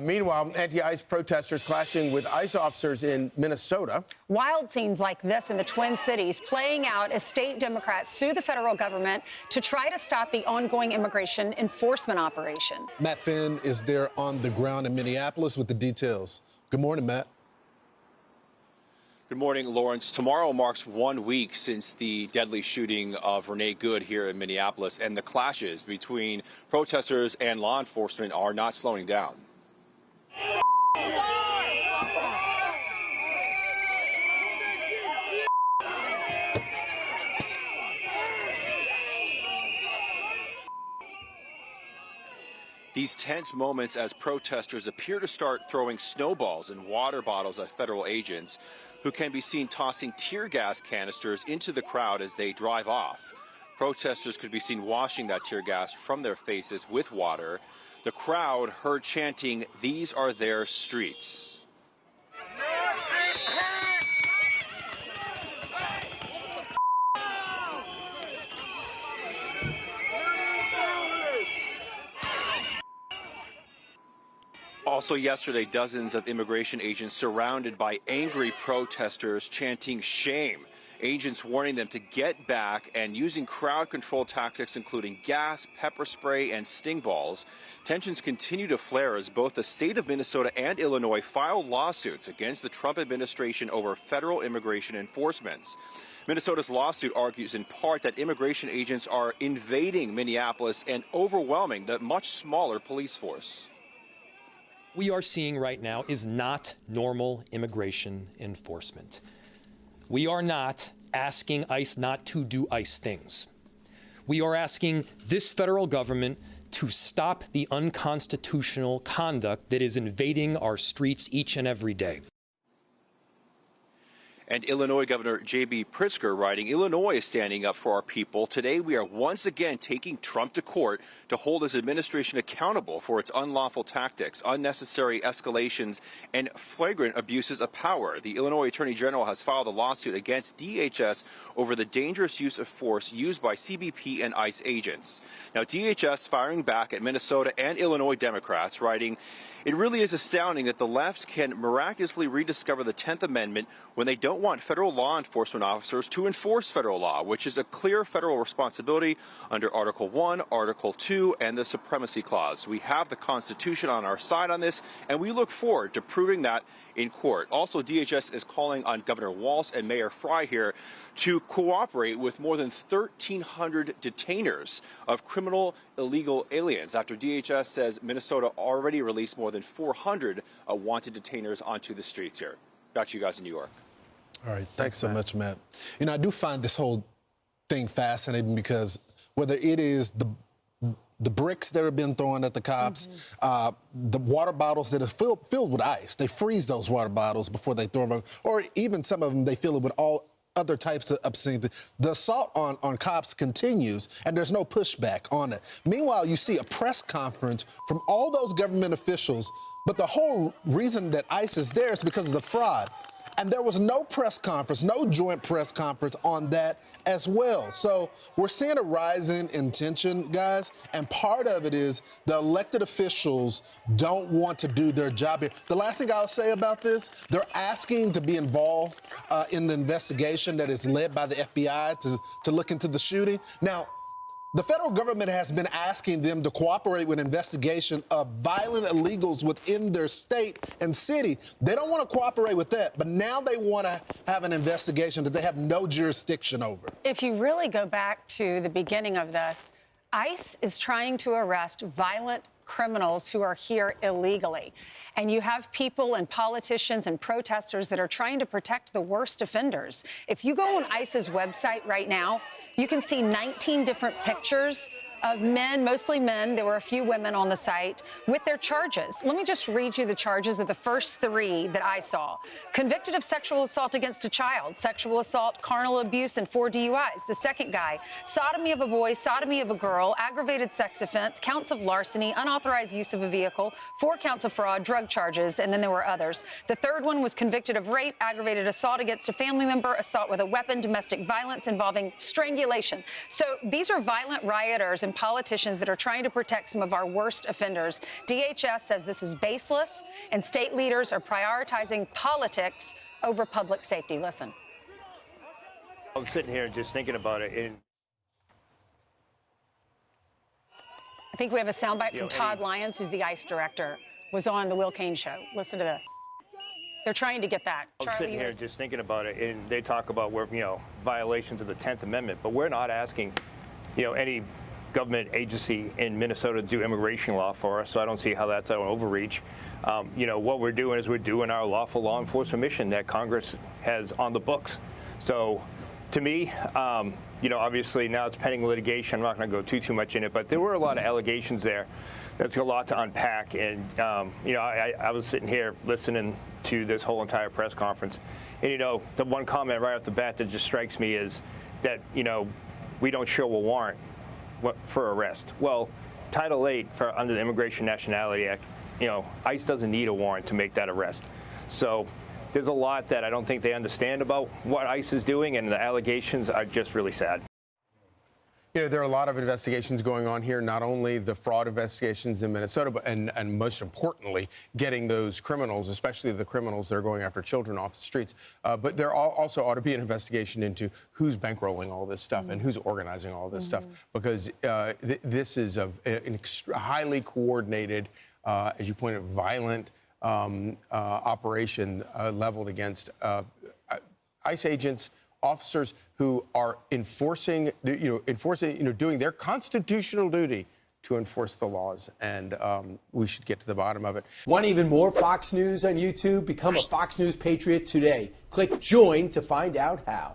Meanwhile, anti-ICE protesters clashing with ICE officers in Minnesota. Wild scenes like this in the Twin Cities playing out as state Democrats sue the federal government to try to stop the ongoing immigration enforcement operation. Matt Finn is there on the ground in Minneapolis with the details. Good morning, Matt. Good morning, Lawrence. Tomorrow marks 1 week since the deadly shooting of Renee Good here in Minneapolis, and the clashes between protesters and law enforcement are not slowing down. These tense moments as protesters appear to start throwing snowballs and water bottles at federal agents who can be seen tossing tear gas canisters into the crowd as they drive off. Protesters could be seen washing that tear gas from their faces with water. The crowd heard chanting, "These are their streets." Also yesterday, dozens of immigration agents surrounded by angry protesters chanting shame. Agents warning them to get back and using crowd control tactics including gas, pepper spray, and sting balls. Tensions continue to flare as both the state of Minnesota and Illinois file lawsuits against the Trump administration over federal immigration enforcements. Minnesota's lawsuit argues in part that immigration agents are invading Minneapolis and overwhelming the much smaller police force. We are seeing right now is not normal immigration enforcement. We are not asking ICE not to do ICE things. We are asking this federal government to stop the unconstitutional conduct that is invading our streets each and every day. And Illinois Governor J.B. Pritzker writing, "Illinois is standing up for our people. Today we are once again taking Trump to court to hold his administration accountable for its unlawful tactics, unnecessary escalations, and flagrant abuses of power." The Illinois Attorney General has filed a lawsuit against DHS over the dangerous use of force used by CBP and ICE agents. Now, DHS firing back at Minnesota and Illinois Democrats, writing, "It really is astounding that the left can miraculously rediscover the 10th Amendment when they don't want federal law enforcement officers to enforce federal law, which is a clear federal responsibility under Article 1, Article 2, and the Supremacy Clause. We have the Constitution on our side on this, and we look forward to proving that in court." Also, DHS is calling on Governor Walz and Mayor Frey here to cooperate with more than 1,300 detainers of criminal illegal aliens after DHS says Minnesota already released more than 400 wanted detainers onto the streets here. Back to you guys in New York. All right. Thanks so much, Matt. You know, I do find this whole thing fascinating because whether it is the bricks that have been thrown at the cops, the water bottles that are filled with ice, they freeze those water bottles before they throw them, or even some of them, they fill it with all other types of obscene things. The assault on cops continues, and there's no pushback on it. Meanwhile, you see a press conference from all those government officials, but the whole reason that ICE is there is because of the fraud. And there was no press conference, no joint press conference on that as well. So we're seeing a rise in tension, guys, and part of it is the elected officials don't want to do their job here. The last thing I'll say about this, they're asking to be involved in the investigation that is led by the FBI to look into the shooting. Now, the federal government has been asking them to cooperate with investigation of violent illegals within their state and city. They don't want to cooperate with that, but now they want to have an investigation that they have no jurisdiction over. If you really go back to the beginning of this, ICE is trying to arrest violent criminals who are here illegally. And you have people and politicians and protesters that are trying to protect the worst offenders. If you go on ICE's website right now, you can see 19 different pictures of men, mostly men. There were a few women on the site with their charges. Let me just read you the charges of the first three that I saw. Convicted of sexual assault against a child, sexual assault, carnal abuse, and 4 DUIs. The second guy, sodomy of a boy, sodomy of a girl, aggravated sex offense, counts of larceny, unauthorized use of a vehicle, 4 counts of fraud, drug charges, and then there were others. The third one was convicted of rape, aggravated assault against a family member, assault with a weapon, domestic violence involving strangulation. So these are violent rioters and politicians that are trying to protect some of our worst offenders. DHS says this is baseless, and state leaders are prioritizing politics over public safety. Listen. I'm sitting here just thinking about it. And I think we have a soundbite from Todd Lyons, who's the ICE director, was on the Will Cain show. Listen to this. They're trying to get that. I'm sitting here just thinking about it, and they talk about where, violations of the 10th Amendment, but we're not asking, any government agency in Minnesota to do immigration law for us, so I don't see how that's an overreach. What we're doing is we're doing our lawful law enforcement mission that Congress has on the books. So to me, obviously now it's pending litigation. I'm not going to go too much in it, but there were a lot of allegations there. That's a lot to unpack. And, I was sitting here listening to this whole entire press conference. And, the one comment right off the bat that just strikes me is that, we don't show a warrant for arrest. Well, Title VIII under the Immigration Nationality Act, ICE doesn't need a warrant to make that arrest. So there's a lot that I don't think they understand about what ICE is doing, and the allegations are just really sad. There are a lot of investigations going on here, not only the fraud investigations in Minnesota, but and most importantly, getting those criminals, especially the criminals that are going after children, off the streets. But there also ought to be an investigation into who's bankrolling all this stuff and who's organizing all this stuff, because this is an highly coordinated, as you pointed out, violent operation leveled against ICE agents, officers who are doing their constitutional duty to enforce the laws, and we should get to the bottom of it. Want even more Fox News on YouTube? Become a Fox News Patriot today. Click join to find out how.